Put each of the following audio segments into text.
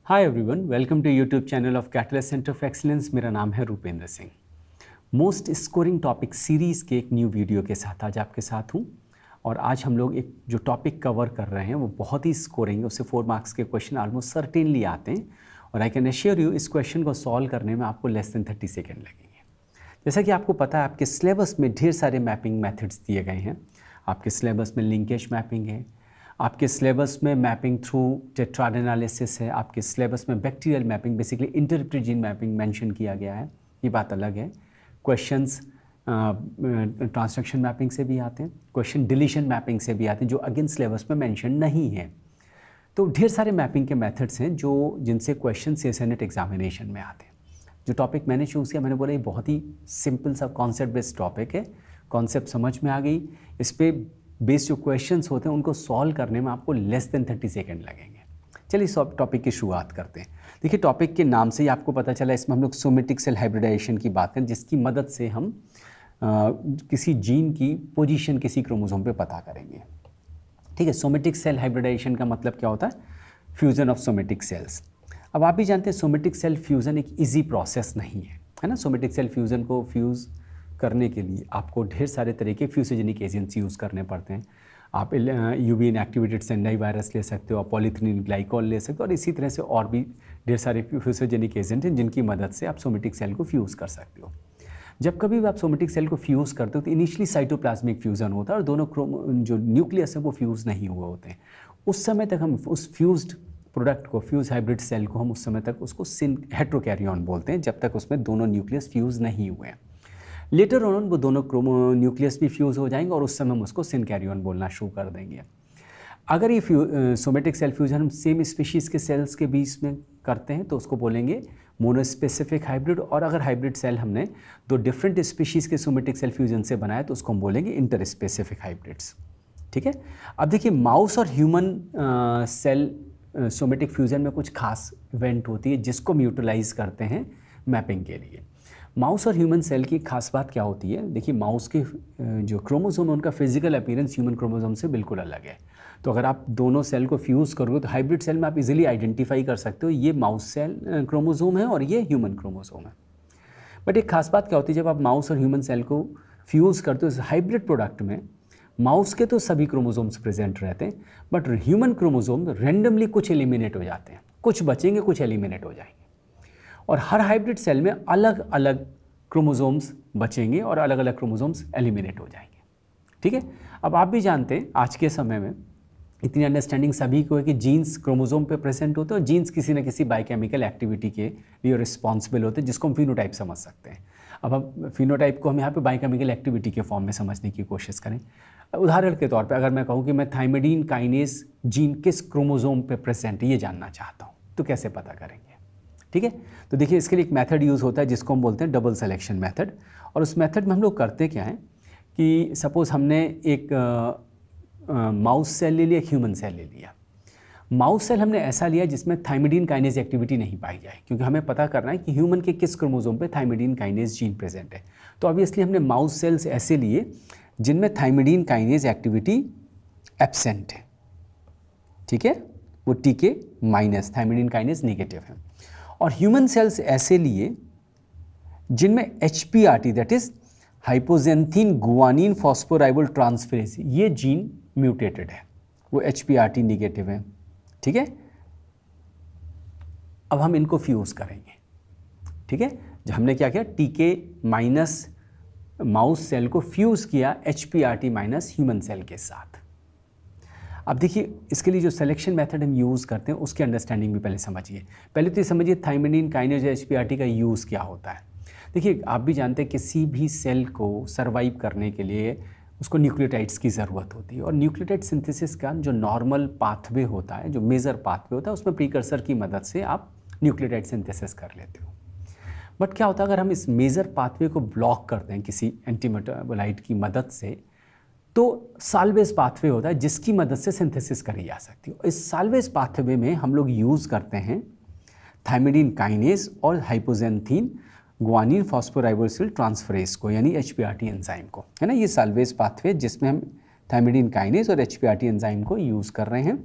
Hi everyone, welcome to YouTube channel of Catalyst centre of excellence. मेरा नाम है Rupendra Singh. Most scoring topic series के एक न्यू वीडियो के साथ आज आपके साथ हूँ। और आज हम लोग एक जो टॉपिक कवर कर रहे हैं वो बहुत ही स्कोरिंग है। उससे 4 मार्क्स के क्वेश्चन ऑलमोस्ट सर्टेनली आते हैं और आई कैन एश्योर यू इस क्वेश्चन को सॉल्व करने में आपको लेस देन 30 सेकेंड लगेंगे। जैसा कि आपको पता है, आपके सिलेबस में ढेर सारे मैपिंग मेथड्स दिए गए हैं। आपके सिलेबस में लिंकेज मैपिंग है, आपके सिलेबस में मैपिंग थ्रू टेट्राड एनालिसिस है, आपके सिलेबस में bacterial mapping basically interpret gene mapping mention किया गया है। ये बात अलग है। क्वेश्चंस ट्रांसलेशन मैपिंग से भी आते हैं, क्वेश्चन डिलीशन मैपिंग से भी आते हैं जो अगेन सिलेबस में मेंशन नहीं है। तो ढेर सारे मैपिंग के मेथड्स हैं जिनसे क्वेश्चन CSNET एग्जामिनेशन में आते हैं। जो टॉपिक मैंने चूज़ किया, मैंने बोला ये बहुत ही सिंपल सा कॉन्सेप्ट बेस्ड टॉपिक है। कॉन्सेप्ट समझ में आ गई, इस पर बेस्ड जो क्वेश्चंस होते हैं उनको सॉल्व करने में आपको लेस देन 30 सेकेंड लगेंगे। चलिए इस टॉपिक की शुरुआत करते हैं। देखिए, टॉपिक के नाम से ही आपको पता चला, इसमें हम लोग सोमेटिक सेल हाइब्रिडाइजेशन की बात करें, जिसकी मदद से हम किसी जीन की पोजीशन किसी क्रोमोसोम पे पता करेंगे। ठीक है, सोमेटिक सेल हाइब्रिडाइजेशन का मतलब क्या होता है? Fusion of somatic cells. अब आप भी जानते हैं सोमेटिक सेल फ्यूज़न एक ईजी प्रोसेस नहीं है ना। सोमेटिक सेल फ्यूज़न को फ्यूज़ करने के लिए आपको ढेर सारे तरह के फ्यूसोजेनिक एजेंट्स यूज़ करने पड़ते हैं। आप यूबी इनएक्टिवेटेड सेंडाई वायरस ले सकते हो, आप पॉलीथिलीन ग्लाइकॉल ले सकते हो, और इसी तरह से और भी ढेर सारे फ्यूसोजेनिक एजेंट हैं जिनकी मदद से आप सोमेटिक सेल को फ्यूज़ कर सकते हो। जब कभी भी आप सोमेटिक सेल को फ्यूज़ करते हो तो इनिशियली साइटोप्लाज्मिक फ्यूज़न होता है और दोनों जो न्यूक्लियस है वो फ्यूज़ नहीं हुए होते हैं। उस समय तक हम उस फ्यूज्ड प्रोडक्ट को, फ्यूज हाइब्रिड सेल को, हम उस समय तक उसको हेट्रोकैरियन बोलते हैं, जब तक उसमें दोनों न्यूक्लियस फ्यूज़ नहीं हुए हैं। लेटर ऑन वो दोनों न्यूक्लियस भी फ्यूज़ हो जाएंगे और उस समय हम उसको सिनकैरियन बोलना शुरू कर देंगे। अगर ये सोमेटिक सेल फ्यूजन हम सेम स्पीशीज़ के सेल्स के बीच में करते हैं तो उसको बोलेंगे मोनोस्पेसिफिक हाइब्रिड। और अगर हाइब्रिड सेल हमने दो डिफरेंट स्पीशीज़ के सोमेटिक सेल फ्यूजन से बनाया तो उसको हम बोलेंगे इंटरस्पेसिफिक हाइब्रिड्स। ठीक है। अब देखिए, माउस और ह्यूमन सेल सोमेटिक फ्यूजन में कुछ खास इवेंट होती है जिसको म्यूटिलाइज करते हैं मैपिंग के लिए। माउस और ह्यूमन सेल की खास बात क्या होती है? देखिए, माउस के जो क्रोमोसोम है उनका फिजिकल अपीयरेंस ह्यूमन क्रोमोसोम से बिल्कुल अलग है। तो अगर आप दोनों सेल को फ्यूज़ करोगे तो हाइब्रिड सेल में आप इजीली आइडेंटिफाई कर सकते हो ये माउस सेल क्रोमोसोम है और ये ह्यूमन क्रोमोसोम है। बट एक खास बात क्या होती है, जब आप माउस और ह्यूमन सेल को फ्यूज़ करते हो इस हाइब्रिड प्रोडक्ट में, माउस के तो सभी क्रोमोसोम्स प्रेजेंट रहते हैं बट ह्यूमन क्रोमोसोम रेंडमली कुछ एलिमिनेट हो जाते हैं, कुछ बचेंगे, कुछ एलिमिनेट हो जाएंगे। और हर हाइब्रिड सेल में अलग अलग क्रोमोसोम्स बचेंगे और अलग अलग क्रोमोसोम्स एलिमिनेट हो जाएंगे। ठीक है। अब आप भी जानते हैं आज के समय में इतनी अंडरस्टैंडिंग सभी को है कि जीन्स क्रोमोसोम पे प्रेजेंट होते हैं और जीन्स किसी न किसी बायोकेमिकल एक्टिविटी के लिए रिस्पॉन्सिबल होते हैं, जिसको हम फिनोटाइप समझ सकते हैं। अब हम फिनोटाइप को हम यहाँ पे बायोकेमिकल एक्टिविटी के फॉर्म में समझने की कोशिश करें। उदाहरण के तौर पे अगर मैं कहूँ कि मैं थाइमिडीन काइनेज जीन किस क्रोमोसोम पे प्रेजेंट है ये जानना चाहता हूँ, तो कैसे पता करेंगे? ठीक है। तो देखिए, इसके लिए एक मेथड यूज़ होता है जिसको हम बोलते हैं डबल सिलेक्शन मेथड। और उस मेथड में हम लोग करते क्या है कि सपोज़ हमने एक माउस सेल ले लिया, एक ह्यूमन सेल ले लिया। माउस सेल हमने ऐसा लिया जिसमें थाइमिडीन काइनेज एक्टिविटी नहीं पाई जाए, क्योंकि हमें पता करना है कि ह्यूमन के किस क्रोमोसोम पे थाइमिडीन काइनेज जीन प्रेजेंट है। तो ऑब्वियसली हमने माउस सेल्स ऐसे लिए जिनमें थाइमिडीन काइनेज एक्टिविटी एब्सेंट है। ठीक है, वो TK minus, thymidine kinase negative है। और ह्यूमन सेल्स ऐसे लिए जिनमें HPRT that is hypoxanthine guanine phosphoribosyl transferase ये जीन म्यूटेटेड है, वो HPRT नेगेटिव है। ठीक है। अब हम इनको फ्यूज करेंगे। ठीक है, जब हमने क्या किया, TK माइनस माउस सेल को फ्यूज किया HPRT माइनस ह्यूमन सेल के साथ। अब देखिए, इसके लिए जो सिलेक्शन मेथड हम यूज़ करते हैं उसकी अंडरस्टैंडिंग भी पहले समझिए। पहले तो ये समझिए थाइमिडीन काइनेज HPRT का यूज़ क्या होता है। देखिए, आप भी जानते हैं किसी भी सेल को सर्वाइव करने के लिए उसको न्यूक्लियोटाइड्स की ज़रूरत होती है। और न्यूक्लियोटाइड सिंथेसिस का जो नॉर्मल पाथवे होता है, जो मेजर पाथवे होता है, उसमें प्रीकर्सर की मदद से आप न्यूक्लियोटाइड सिंथेसिस कर लेते हो। बट क्या होता है अगर हम इस मेजर पाथवे को ब्लॉक करते हैं किसी एंटीमेटाबोलाइट की मदद से, तो साल्वेज पाथवे होता है जिसकी मदद से सिंथेसिस करी जा सकती है। इस साल्वेज पाथवे में हम लोग यूज़ करते हैं थाइमिडीन काइनेज और हाइपोजेंथिन गुआनिन फॉस्फोराइबोसिल ट्रांसफरेज को, यानी HPRT एंजाइम को, है ना। ये साल्वेज पाथवे जिसमें हम थाइमिडीन काइनेज और HPRT एंजाइम को यूज़ कर रहे हैं।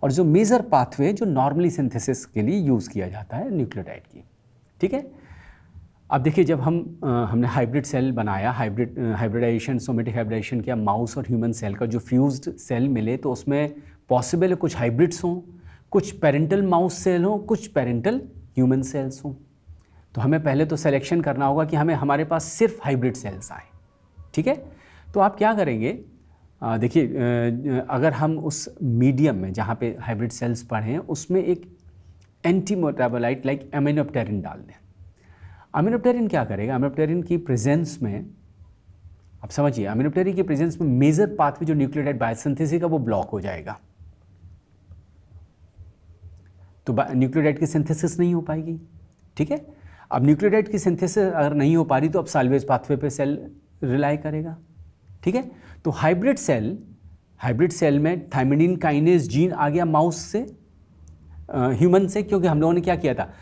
और जो मेजर पाथवे जो नॉर्मली सिंथेसिस के लिए यूज़ किया जाता है न्यूक्लियोटाइड की। ठीक है, अब देखिए जब हमने हाइब्रिड सेल बनाया, हाइब्रिडाइजेशन, सोमेटिक हाइब्रिडाइजेशन किया माउस और ह्यूमन सेल का, जो फ्यूज्ड सेल मिले तो उसमें पॉसिबल है कुछ हाइब्रिड्स हों, कुछ पेरेंटल माउस सेल हों, कुछ पेरेंटल ह्यूमन सेल्स हों। तो हमें पहले तो सिलेक्शन करना होगा कि हमें हमारे पास सिर्फ हाइब्रिड सेल्स आए। ठीक है, तो आप क्या करेंगे, देखिए अगर हम उस मीडियम में जहाँ पे हाइब्रिड सेल्स पढ़े उसमें एक एंटी मेटाबोलाइट लाइक एमिनोप्टेरिन डाल दें। एमिनोप्टेरिन क्या करेगा, एमिनोप्टेरिन की प्रेजेंस में, आप समझिए, एमिनोप्टेरिन की प्रेजेंस में मेजर पाथवे जो न्यूक्लियोटाइड बायोसिंथेसिस का वो ब्लॉक हो जाएगा, तो न्यूक्लियोटाइड की सिंथेसिस नहीं हो पाएगी। ठीक है, अब न्यूक्लियोटाइड की सिंथेसिस अगर नहीं हो पा रही तो अब साल्वेज पाथवे पे सेल रिलाई करेगा। ठीक है, तो हाइब्रिड सेल में थायमिडीन काइनेज जीन आ गया माउस से, ह्यूमन से, क्योंकि हम लोगों ने क्या किया था,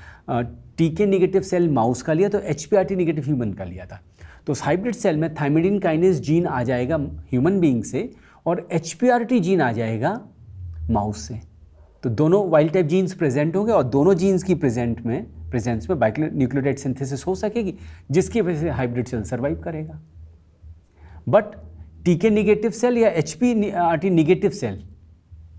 टीके निगेटिव सेल माउस का लिया तो HPRT निगेटिव ह्यूमन का लिया था। तो उस हाइब्रिड सेल में थायमिडीन काइनेज जीन आ जाएगा ह्यूमन बीइंग से और HPRT जीन आ जाएगा माउस से। तो दोनों वाइल्ड टाइप जीन्स प्रेजेंट होंगे और दोनों जीन्स की प्रेजेंस में न्यूक्लियोटाइड सिंथेसिस हो सकेगी, जिसकी वजह से हाइब्रिड सेल सर्वाइव करेगा। बट टीके निगेटिव सेल या HPRT निगेटिव सेल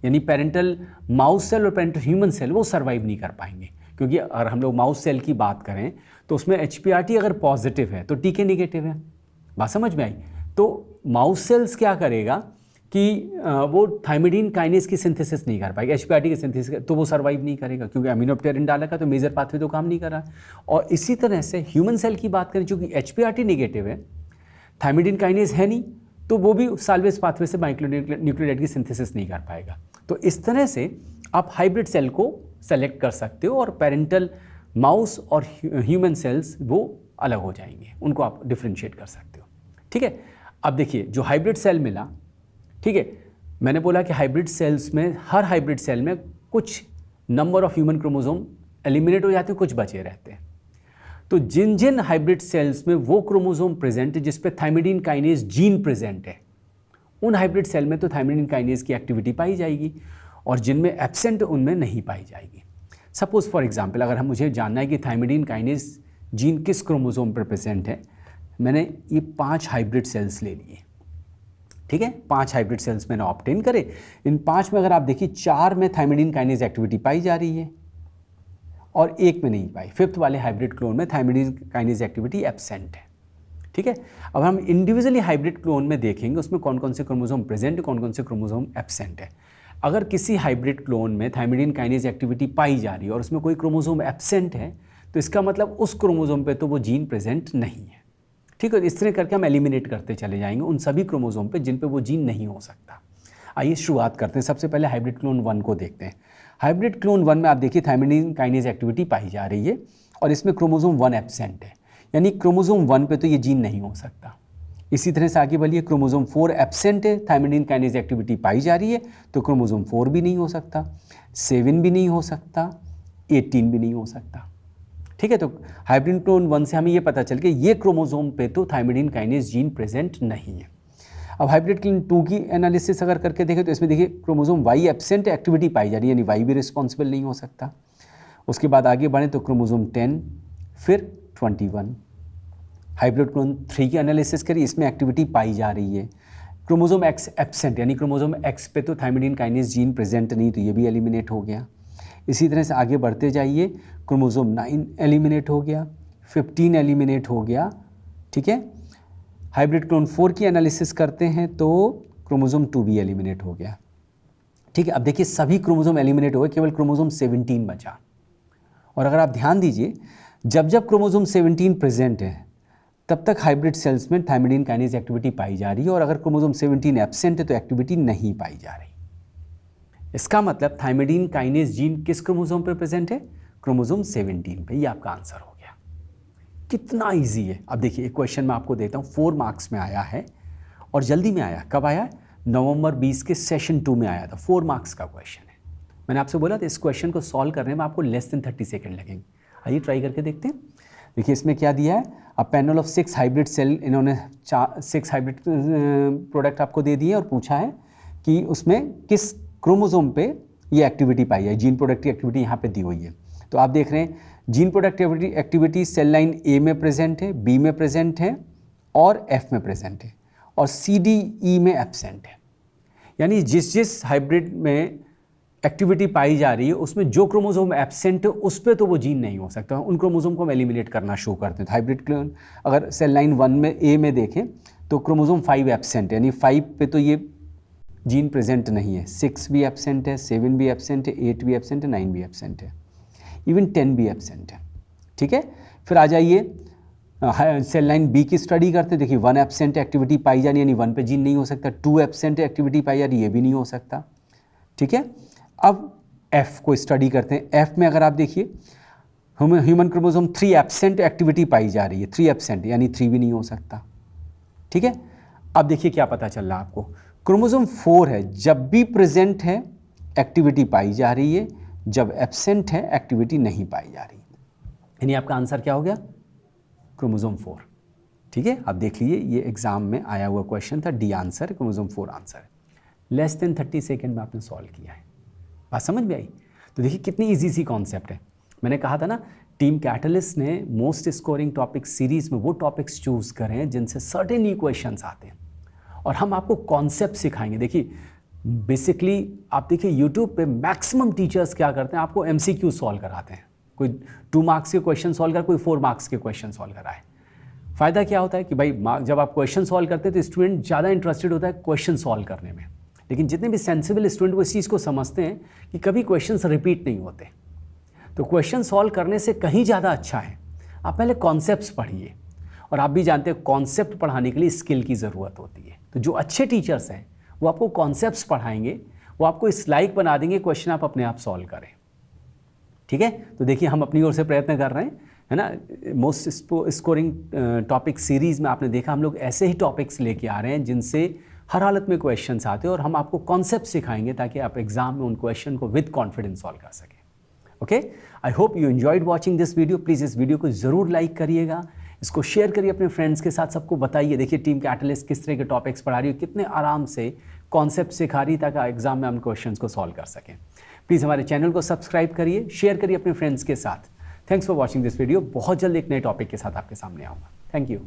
यानी पेरेंटल माउस सेल और पेरेंटल ह्यूमन सेल वो सर्वाइव नहीं कर पाएंगे, क्योंकि अगर हम लोग माउस सेल की बात करें तो उसमें HPRT अगर पॉजिटिव है तो टीके निगेटिव है। बात समझ में आई? तो माउस सेल्स क्या करेगा कि वो थायमिडीन काइनेज की सिंथेसिस नहीं कर पाएगा, HPRT की सिंथेसिस, तो वो सर्वाइव नहीं करेगा क्योंकि एमिनोप्टेरिन डाला का तो मेजर पाथवे तो काम नहीं कर रहा। और इसी तरह से ह्यूमन सेल की बात करें, चूँकि HPRT निगेटिव है, थायमिडीन काइनेज है नहीं, तो वो भी साल्वेज पाथवे से न्यूक्लियोटाइड की सिंथेसिस नहीं कर पाएगा। तो इस तरह से आप हाइब्रिड सेल को सेलेक्ट कर सकते हो और पेरेंटल माउस और ह्यूमन सेल्स वो अलग हो जाएंगे, उनको आप डिफ्रेंशिएट कर सकते हो। ठीक है, अब देखिए जो हाइब्रिड सेल मिला, ठीक है, मैंने बोला कि हाइब्रिड सेल्स में, हर हाइब्रिड सेल में कुछ number of human chromosome eliminate हो जाते हैं, कुछ बचे रहते हैं। तो जिन जिन हाइब्रिड सेल्स में वो क्रोमोसोम प्रेजेंट है जिस पे थायमिडीन काइनेज जीन प्रेजेंट है, उन हाइब्रिड सेल में तो थायमिडीन काइनेज की एक्टिविटी पाई जाएगी और जिनमें एब्सेंट उनमें नहीं पाई जाएगी। सपोज फॉर एग्जांपल, अगर हम मुझे जानना है कि थायमिडीन काइनेज जीन किस क्रोमोसोम पर प्रेजेंट है, मैंने ये 5 हाइब्रिड सेल्स ले लिए। ठीक है, 5 हाइब्रिड सेल्स मैंने ऑब्टेन करे। इन 5 में अगर आप देखिए 4 में थायमिडीन काइनेज एक्टिविटी पाई जा रही है और 1 में नहीं पाई। 5th वाले हाइब्रिड क्लोन में थायमिडीन काइनेज एक्टिविटी एब्सेंट है। ठीक है, अब हम इंडिविजुअली हाइब्रिड क्लोन में देखेंगे उसमें कौन कौन से क्रोमोसोम प्रेजेंट है, कौन कौन से क्रोमोसोम एब्सेंट है। अगर किसी हाइब्रिड क्लोन में थायमिडीन काइनेज एक्टिविटी पाई जा रही है और उसमें कोई क्रोमोसोम एब्सेंट है, तो इसका मतलब उस क्रोमोसोम पे तो वो जीन प्रेजेंट नहीं है। ठीक है, इस तरह करके हम एलिमिनेट करते चले जाएंगे उन सभी क्रोमोसोम पे जिन पे वो जीन नहीं हो सकता। आइए शुरुआत करते हैं। सबसे पहले हाइब्रिड क्लोन 1 को देखते हैं। हाइब्रिड क्लोन 1 में आप देखिए थायमिडीन काइनेज एक्टिविटी पाई जा रही है और इसमें क्रोमोसोम 1 एब्सेंट है, यानी क्रोमोसोम 1 पे तो ये जीन नहीं हो सकता। इसी तरह से आगे बढ़िए, क्रोमोसोम 4 एब्सेंट है, थायमिडीन काइनेज एक्टिविटी पाई जा रही है, तो क्रोमोसोम 4 भी नहीं हो सकता, 7 भी नहीं हो सकता, 18 भी नहीं हो सकता। ठीक है, तो हाइब्रिड क्लोन 1 से हमें ये पता चल कि ये क्रोमोसोम पे तो थायमिडीन काइनेज जीन प्रेजेंट नहीं है। अब हाइब्रिड क्लोन 2 की एनालिसिस अगर करके देखें तो इसमें देखिए क्रोमोसोम Y एब्सेंट एक्टिविटी पाई जा रही है, यानी Y भी रिस्पॉन्सिबल नहीं हो सकता। उसके बाद आगे बढ़ें तो क्रोमोसोम 10, फिर 21। हाइब्रिड क्लोन 3 की एनालिसिस करी, इसमें एक्टिविटी पाई जा रही है। क्रोमोसोम X एब्सेंट, यानी क्रोमोसोम X पे तो थायमिडीन काइनेज जीन प्रेजेंट नहीं, तो ये भी एलिमिनेट हो गया। इसी तरह से आगे बढ़ते जाइए, क्रोमोसोम 9 एलिमिनेट हो गया, 15 एलिमिनेट हो गया। ठीक है, हाइब्रिड क्लोन 4 की एनालिसिस करते हैं तो क्रोमोसोम 2 भी एलिमिनेट हो गया। ठीक है, अब देखिए सभी क्रोमोसोम एलिमिनेट हो गए, केवल क्रोमोसोम 17 बचा। और अगर आप ध्यान दीजिए, जब जब क्रोमोसोम 17 प्रेजेंट है तब तक हाइब्रिड सेल्स में थायमिडीन काइनेज एक्टिविटी पाई जा रही है, और अगर क्रोमोसोम 17 एब्सेंट है तो एक्टिविटी नहीं पाई जा रही। इसका मतलब थायमिडीन काइनेज जीन किस क्रोमोसोम पर प्रेजेंट है? क्रोमोसोम 17 पे। ये आपका आंसर हो गया। कितना इजी है। अब देखिए एक क्वेश्चन मैं आपको देता हूँ, 4 मार्क्स में आया है और जल्दी में आया। कब आया? नवंबर 20 के सेशन 2 में आया था। 4 मार्क्स का क्वेश्चन है। मैंने आपसे बोला था इस क्वेश्चन को सॉल्व करने में आपको लेस देन 30 सेकेंड लगेंगे। आइए ट्राई करके देखते हैं। देखिए इसमें क्या दिया है, a panel of 6 hybrid cell, इन्होंने 6 हाइब्रिड प्रोडक्ट आपको दे दिए और पूछा है कि उसमें किस क्रोमोसोम पे ये एक्टिविटी पाई है, जीन प्रोडक्टिव एक्टिविटी यहाँ पे दी हुई है। तो आप देख रहे हैं gene productive activity cell line A में प्रेजेंट है, बी में प्रेजेंट है और एफ में प्रेजेंट है, और सी डी ई में एब्सेंट है। यानी जिस हाइब्रिड में एक्टिविटी पाई जा रही है उसमें जो क्रोमोसोम एब्सेंट है उस पर तो वो जीन नहीं हो सकता, उन क्रोमोसोम को हम एलिमिनेट करना शो करते हैं। हाइब्रिड क्लोन अगर सेल लाइन 1 में ए में देखें तो क्रोमोसोम 5 एब्सेंट है, यानी 5 पे तो ये जीन प्रेजेंट नहीं है, 6 भी एब्सेंट है, 7 भी एब्सेंट है, 8 भी एब्सेंट है, 9 भी एब्सेंट है, इवन 10 भी एब्सेंट है। ठीक है, फिर आ जाइए सेल लाइन बी की स्टडी करते हैं। देखिए 1 एब्सेंट एक्टिविटी पाई जानी, यानी 1 पे जीन नहीं हो सकता, 2 एब्सेंट एक्टिविटी पाई जा रही, ये भी नहीं हो सकता। ठीक है, अब एफ को स्टडी करते हैं। एफ में अगर आप देखिए ह्यूमन क्रोमोसोम 3 एब्सेंट एक्टिविटी पाई जा रही है, 3 एब्सेंट यानी 3 भी नहीं हो सकता। ठीक है, अब देखिए क्या पता चल रहा है आपको, क्रोमोसोम 4 है, जब भी प्रेजेंट है एक्टिविटी पाई जा रही है, जब एब्सेंट है एक्टिविटी नहीं पाई जा रही। यानी आपका आंसर क्या हो गया, क्रोमोसोम 4। ठीक है, अब देख लीजिए ये एग्जाम में आया हुआ क्वेश्चन था, D answer, chromosome 4 answer. Less than 30 second में आपने सॉल्व किया है। बात समझ में आई? तो देखिए कितनी इजी सी कॉन्सेप्ट है। मैंने कहा था ना, टीम कैटलिस्ट ने मोस्ट स्कोरिंग टॉपिक सीरीज में वो टॉपिक्स चूज करें जिनसे सर्टेन क्वेश्चंस आते हैं, और हम आपको कॉन्सेप्ट सिखाएंगे। देखिए बेसिकली आप देखिए यूट्यूब पे मैक्सिमम टीचर्स क्या करते हैं, आपको MCQ सॉल्व कराते हैं। कोई 2 मार्क्स के क्वेश्चन सॉल्व कर, कोई 4 मार्क्स के क्वेश्चन सॉल्व कराए। फ़ायदा क्या होता है कि भाई जब आप क्वेश्चन सॉल्व करते हैं तो स्टूडेंट ज़्यादा इंटरेस्टेड होता है क्वेश्चन सॉल्व करने में। लेकिन जितने भी सेंसिबल स्टूडेंट वो इस चीज़ को समझते हैं कि कभी क्वेश्चंस रिपीट नहीं होते, तो क्वेश्चन सॉल्व करने से कहीं ज़्यादा अच्छा है आप पहले कॉन्सेप्ट्स पढ़िए। और आप भी जानते हैं कॉन्सेप्ट पढ़ाने के लिए स्किल की ज़रूरत होती है। तो जो अच्छे टीचर्स हैं वो आपको कॉन्सेप्ट्स पढ़ाएंगे, वो आपको इस लाइक बना देंगे, क्वेश्चन आप अपने आप सॉल्व करें। ठीक है, तो देखिए हम अपनी ओर से प्रयत्न कर रहे हैं, है ना। मोस्ट स्कोरिंग टॉपिक सीरीज़ में आपने देखा हम लोग ऐसे ही टॉपिक्स लेके आ रहे हैं जिनसे हर हालत में क्वेश्चंस आते हैं, और हम आपको कॉन्सेप्ट सिखाएंगे ताकि आप एग्जाम में उन क्वेश्चन को विद कॉन्फिडेंस सॉल्व कर सकें। Okay, I hope you enjoyed watching this video. Please इस वीडियो को ज़रूर लाइक करिएगा, इसको शेयर करिए अपने फ्रेंड्स के साथ, सबको बताइए। देखिए टीम कैटलिस्ट किस तरह के टॉपिक्स पढ़ा रही है, कितने आराम से कॉन्सेप्ट सिखा रही है ताकि एग्जाम में हम क्वेश्चंस को सॉल्व कर सकें। प्लीज़ हमारे चैनल को सब्सक्राइब करिए, शेयर करिए अपने फ्रेंड्स के साथ। Thanks for watching this video. बहुत जल्द एक नए टॉपिक के साथ आपके सामने आऊँगा। Thank you.